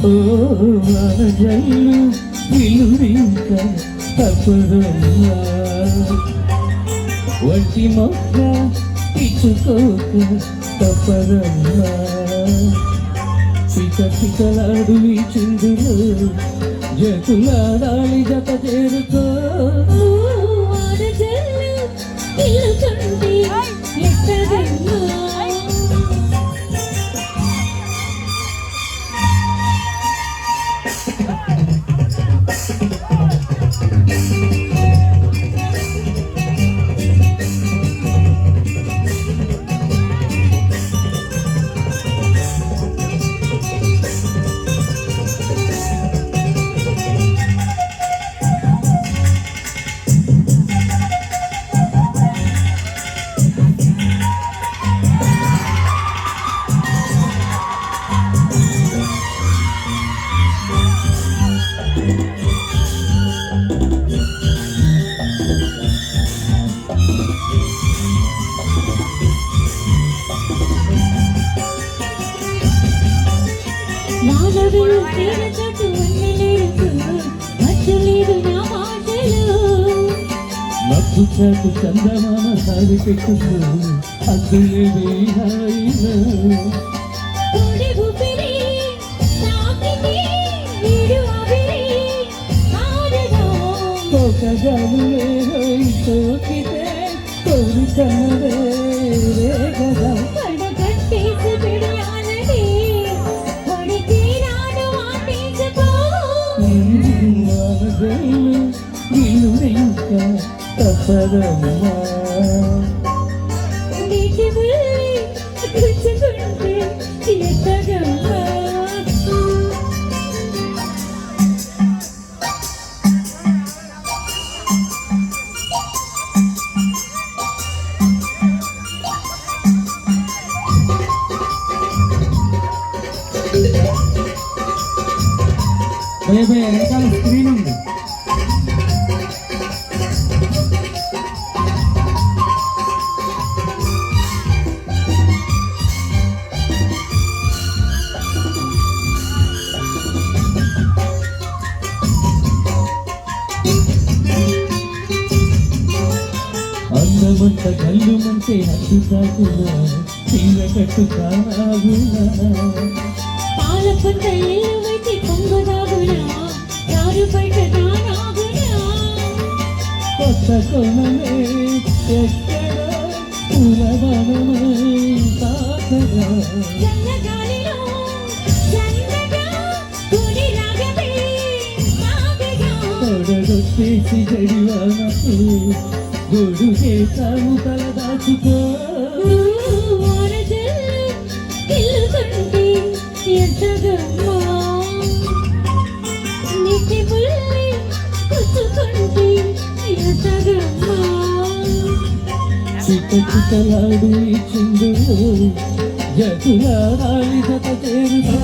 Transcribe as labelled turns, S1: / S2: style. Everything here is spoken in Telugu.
S1: ఓ జల్లు విలురింక తప్పదమ్మా వంటి మొక్క ఇచ్చుకోక తప్పదమ్మా పిక పికలాడు ఈ చిందులు జతులాడాలి జత చేరుకో మబ్బుచాటు చందమామ సారి పెట్టుకు అగ్గులేవి హాయిలో కోకగాలులే హోయి సోకితే కోరికనవే రేగదా తప్పదమ్మా నీటి వెళ్ళి కూర్చుకుంటే ఎత్తగమ్మా వెనకాల స్క్రీన్ ఉంది అందమంత కళ్ళు మంటే హద్దు కాకున్నా తీర కట్టు కానాగునా
S2: పాలపంట ఎల్లువైతే పొంగుదాగునా దారు బయట దానాగునా
S1: కొత్త కొనమే ఎక్కడ పూలవనమై తాకగా
S2: చల్లగాలిలో చల్లగా గుడి రాగమే సాగగా
S1: తొడగొట్టేసి జడివానకు గొడుగే తాము తల దాచుకో
S2: ఇల్లుకుంటే ఎద్దగమ్మా నీటి పుల్లి కూర్చుకుంటే ఎద్దగమ్మా
S1: చిక్క చిక్కలాడు ఈ చిందులు జతులాడాలి జత చేరుకో